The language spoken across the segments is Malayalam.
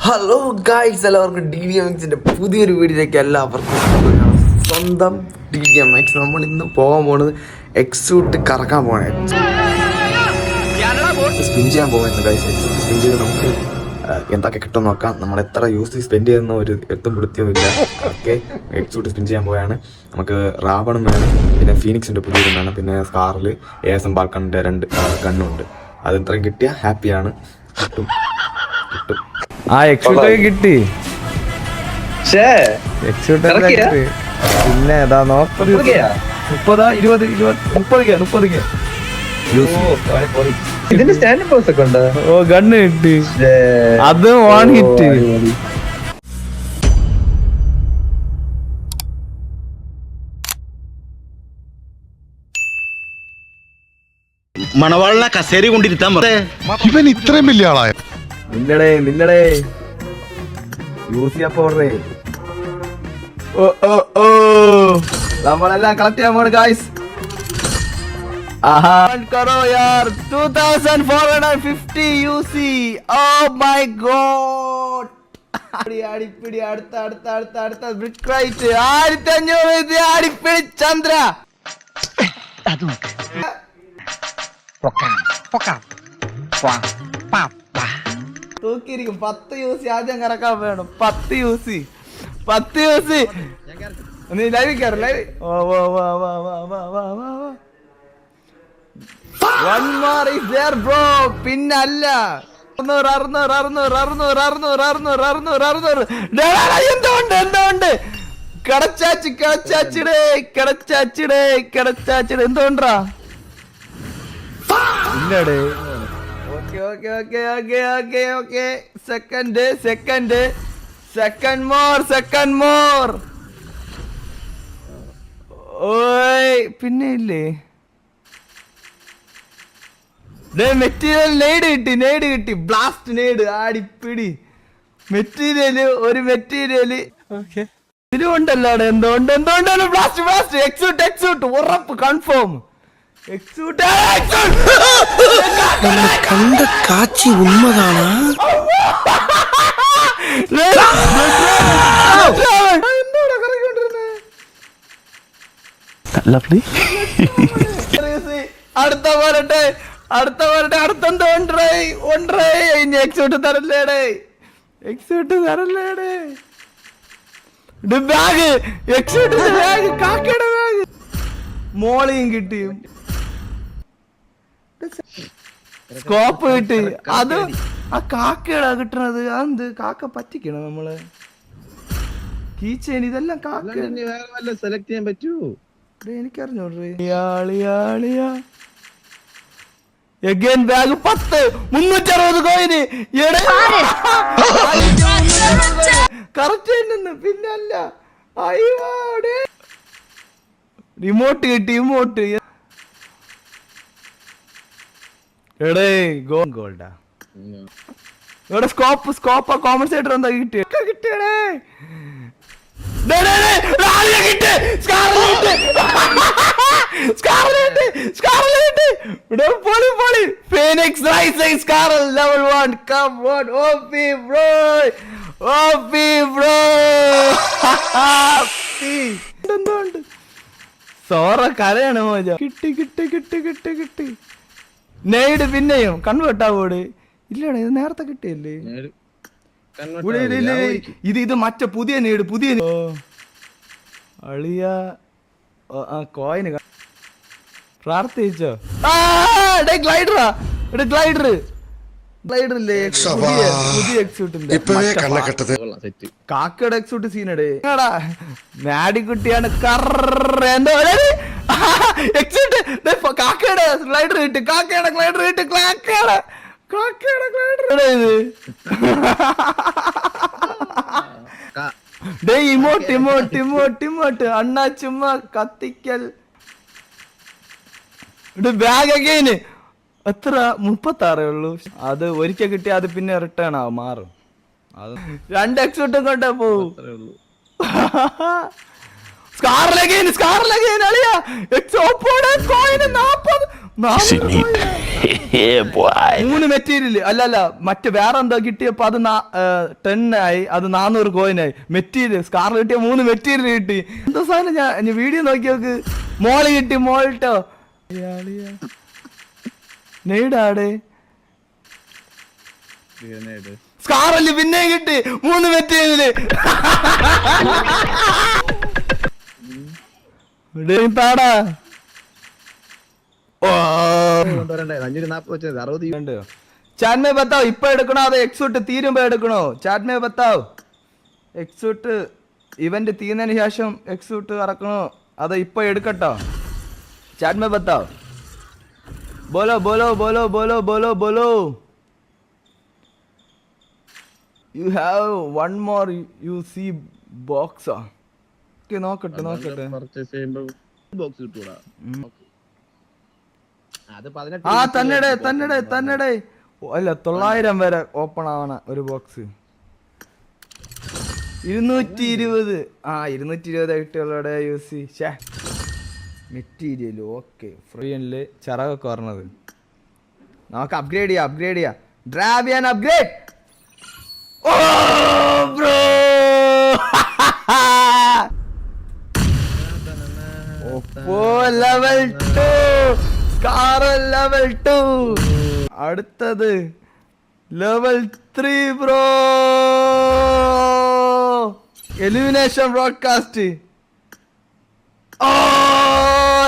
ഹലോ ഗായ്സ്, എല്ലാവർക്കും DDMXന്റെ പുതിയൊരു വീഡിയോയിലേക്ക് എല്ലാവർക്കും സ്വന്തം DDMX. നമ്മൾ ഇന്ന് പോകാൻ പോകുന്നത് എക്സൂട്ട് കറക്കാൻ പോകണേ, സ്പിൻ ചെയ്യാൻ പോകുന്നത് ഗായ്സ്. എക്സൂട്ട് സ്പിൻ ചെയ്ത് നമുക്ക് എന്തൊക്കെ കിട്ടും നോക്കാം. നമ്മൾ എത്ര യൂസ് സ്പെൻഡ് ചെയ്യുന്ന ഒരു എത്തും പിടുത്തവും ഇല്ല. ഓക്കെ, എക്സൂട്ട് സ്പിൻ ചെയ്യാൻ പോയാണ്. നമുക്ക് റാവണും വേണം, പിന്നെ ഫീനിക്സിൻ്റെ പുതിയൊരു വേണം, പിന്നെ സ്കാറിൽ ASM ബാൽക്കണിൻ്റെ 2 ഗണ്ണുണ്ട്. അത് ഇത്രയും കിട്ടിയാൽ ഹാപ്പിയാണ്. കിട്ടും. ആ എക്സ്യൂട്ട് കിട്ടി. എക്സ്യൂട്ട് പിന്നെ ഏതാ 30 ഇതിന്റെ സ്റ്റാൻഡിംഗ് പോസ് ഒക്കെ ഉണ്ട്. ഓ ഗണ്ണ് കിട്ടി, അത് 1 ഹിറ്റ്. മണവാളിനെ കസേര കൊണ്ടിരുത്താൻ ഇവൻ ഇത്രയും വലിയ ആളായ നില്ലടേ യൂസ് ചെയ്യാൻ പോടേ. ഓ നമ്മളെല്ലാം കളക്ട് ചെയ്യാൻ പോണ് guys. 2450 UC. Oh my god. അടിപ്പിടി അടുത്ത ബ്രിക്ക് റൈറ്റ് 1500 അടിപ്പിടി ചന്ദ്ര. തൂക്കിയിരിക്കും. 10 UC ആദ്യം കറക്കാൻ വേണം. 10 UC നീ ലൈവ് കയറും. Live One more is there bro. പിന്നല്ല 600 എന്തുകൊണ്ട് കിടച്ചാച്ചിടേ എന്തുകൊണ്ടാ ഇല്ലടേ. Okay second more. ഓയ് പിന്നെ ഇല്ലേ മെറ്റീരിയൽ നെയ്ഡ് കിട്ടി. ബ്ലാസ്റ്റ് നെയ്ഡ് ആടിപ്പിടി. ഒരു മെറ്റീരിയല് ഇതിലുണ്ടല്ലാണ്. എന്തുകൊണ്ടാണ് ബ്ലാസ്റ്റ് എക്സൂട്ട് ഉറപ്പ് കൺഫേം. കണ്ട കാച്ചി ഉമ്മതാണ്. അടുത്ത പോരട്ടെ. അടുത്തെന്തോ ഒണ്ടേ. ഇനി എക്സൂട്ട് തരല്ലേടേ. ബാഗ് എക്സൂട്ടിന്റെ ബാഗ്, കാക്കയുടെ ബാഗ്. മോളിയും കിട്ടി, സ്കോപ്പ് കിട്ടി. അത് ആ കാക്കയുടെ കിട്ടണത്. അതെന്ത് കാക്ക പറ്റിക്കണം നമ്മള്. കീച്ചേൻ ഇതെല്ലാം കാക്ക. സെലക്ട് ചെയ്യാൻ പറ്റൂ. എനിക്കറിഞ്ഞോട്ടെ. എഗൈൻ ബാഗ് 10 360 കോയിന് കറക്റ്റ് തന്നെ. പിന്നല്ല റിമോട്ട് കിട്ടി. എടേ ഗോൾഡാ. ഇവിടെ സ്കോപ്പ് കോമ്പൻസേറ്റർ എന്താ കിട്ടിയടേ. Phoenix Rising Scarlet level 1. Come on, OP bro. എന്തുകൊണ്ട് സോറ കരയാണ് മോജ. കിട്ടി. നെയ്ഡ് പിന്നെയും കൺവേർട്ട് ആവോട്. ഇല്ലടേ, ഇത് നേരത്തെ കിട്ടിയല്ലേ. ഇത് മറ്റേ പുതിയ നെയ്ഡ്. അളിയ കോയിന് പ്രാർത്ഥിച്ചോ. ഗ്ലൈഡറില്ലേ പുതിയ എക്സൂട്ടിന്റെ കാക്കയുടെ എക്സൂട്ട് സീനടേ. മാഡിക്കുട്ടിയാണ് എക്സൂട്ട്. കാക്കയുടെ ഗ്ലൈഡർ കിട്ടി. കാക്കയുടെ ഇമോട്ട് അണ്ണാ ചുമ്മാ കത്തിക്കൽ. ബാഗ് അഗൈന് എത്ര 36 ഉള്ളൂ. അത് ഒരിക്കൽ കിട്ടിയ അത് പിന്നെ റിട്ടേൺ ആവും, മാറും. അത് 2 എക്സൂട്ടും കൊണ്ടേ പോവും. സ്കാറിലഗൈൻ അളിയാ. എക്സോപ്പോടെ കോയിന് 40. 3 മെറ്റീരിയൽ അല്ല മറ്റേ വേറെ എന്തോ കിട്ടിയപ്പോ അത് 10 ആയി, അത് 400 കോയിനായി. മെറ്റീരിയൽ സ്കാറിൽ കിട്ടിയ 3 മെറ്റീരിയൽ കിട്ടി. എന്തോ സാധനം ഞാൻ വീഡിയോ നോക്കി നോക്ക്. മോള് കിട്ടി, മോൾട്ടോ നെയ്ഡാടെ സ്കാറല്ലേ പിന്നെ കിട്ടി 3 മെറ്റീരിയല്. താടാ ചാറ്റ് മേ ബത്താओ ഇപ്പൊ എടുക്കണോ അതോ എക്സൂട്ട് തീരുമ്പോ എടുക്കണോ? ചാറ്റ് മേ ബത്താओ എക്സൂട്ട് ഇവന്റ് തീർന്നതിന് ശേഷം എക്സൂട്ട് ഇറക്കണോ അതോ ഇപ്പൊ എടുക്കട്ടോ? ചാറ്റ് മേ ബത്താओ. ബോലോ ബോലോ ബോലോ ബോലോ ബോലോ ബോലോ. You have one more UC box. Okay, നോക്കട്ടെ. ആ തന്നെടേ അല്ല 900 വരെ ഓപ്പൺ ആവണ ഒരു ബോക്സ് 220. 220 കിട്ടിയുള്ളടെ UC material. ഓക്കെ, ഫ്രീയനില് ചിറകൊക്കെ പറഞ്ഞത് നമുക്ക് അപ്ഗ്രേഡ് ചെയ്യാം. ഡ്രാവിയൻ upgrade. Oh bro. Oppo level 2. Scar level 2. അടുത്തത് level 3 bro. Elimination broadcast.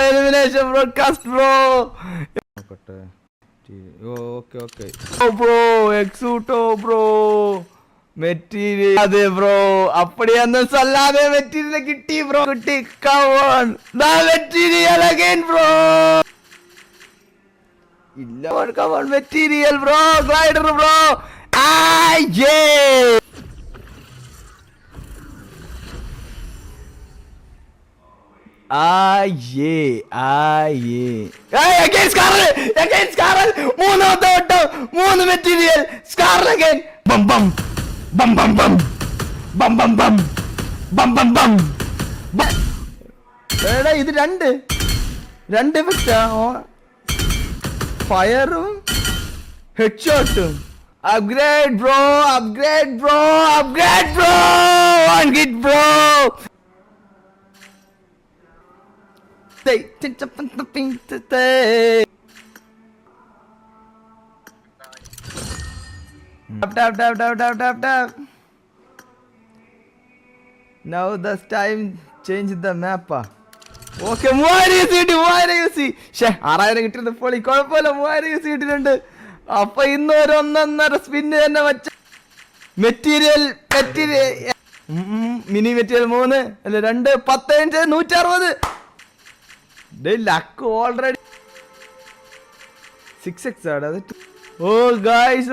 Elimination broadcast bro. Okay. Oh bro, Exuto bro. Material അതെ ബ്രോ, അപ്പടിയൊന്നും സല്ലാതെ മെറ്റീരിയൽ കിട്ടി ബ്രോ. കിട്ടി കവോൺ മെറ്റീരിയൽ അഗൈൻ ബ്രോ. ഇല്ല കവോൺ മെറ്റീരിയൽ ബ്രോ. Glider bro. മൂന്നാമത്തെ വട്ടം 3 മെറ്റീരിയൽ. Scar again. ബം ബം bum bum bum bum bum bum bum bum bum. എടാ ഇത് രണ്ട് എഫക്റ്റാ. ഫയറും ഹെഡ് ഷോട്ടും. Upgrade bro. One hit bro. Tap. Now this time change the map. Okay, 3000 UC. 6000 കിട്ടിയത് പൊളി, കുഴപ്പമില്ല. 3000 UC കിട്ടിയിട്ടുണ്ട്. അപ്പൊ ഇന്ന് ഒരു 1.5 സ്പിന്ന് തന്നെ വെച്ച മെറ്റീരിയൽ മിനി മെറ്റീരിയൽ 3 അല്ല 2 10 160. ലക്ക് ഓൾറെഡി 6x ആണ്. ഓ ഗായ്സ്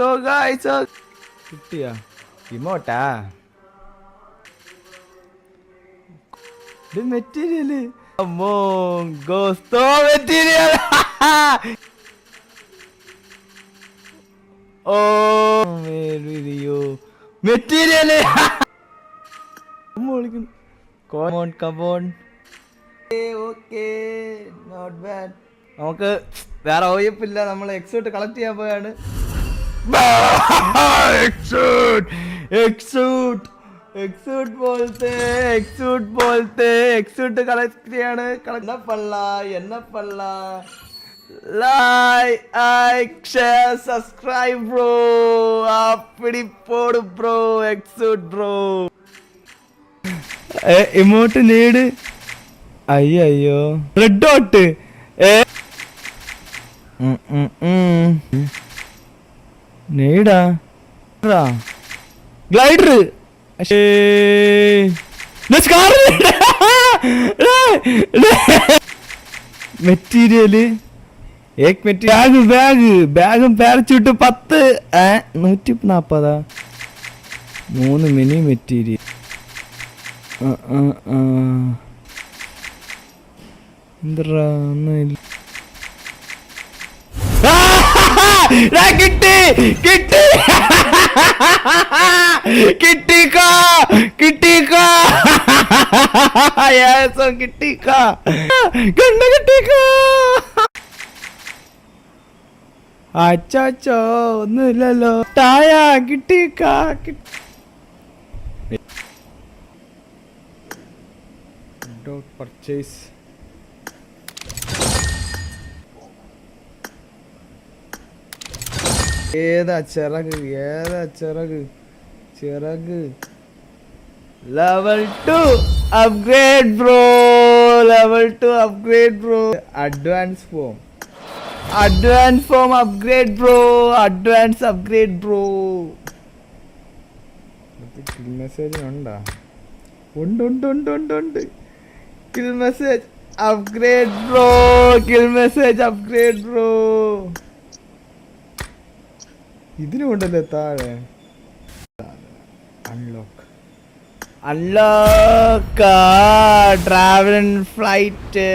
കിട്ടിയാ ഇമോട്ടാ material. Material. Oh material. Okay, not bad. നമുക്ക് വേറെ ഓയപ്പില്ല, നമ്മൾ എക്സൂട്ട് കളക്ട് ചെയ്യാൻ പോയാണ്. എക്സൂട്ട് പോലത്തെ എക്സൂട്ട് കളക്ട് ചെയ്യാണ്. എന്നപ്പള്ള ലൈക്ക് ഷെയർ സബ്സ്ക്രൈബ് ബ്രോ. അപ്പടി പോട് ബ്രോ. X suit bro. ഇമോട്ട് നീട്. അയ്യോ റെഡ് ഡോട്ട്. നീടാ ഗ്ലൈഡർ. മെറ്റീരിയല് ബാഗും പാരച്യൂട്ട് 10 140. 3 mini material. എന്തറാ ഒന്നുമില്ല. കിട്ടിക്കാ. അച്ചോ ഒന്നുമില്ലല്ലോ ടായ കിട്ടി പർച്ചേസ് ഏതാ ചിറക് level 2 upgrade bro advance form upgrade bro kill message ഉണ്ടാ ഉണ്ട് കിൽ മെസ്സേജ് അപ്ഗ്രേഡ് ബ്രോ ഇതിനും ഉണ്ടല്ലേ താഴെ അൺലോക്ക് ഡ്രാഗൺ ഫ്ലൈറ്റ്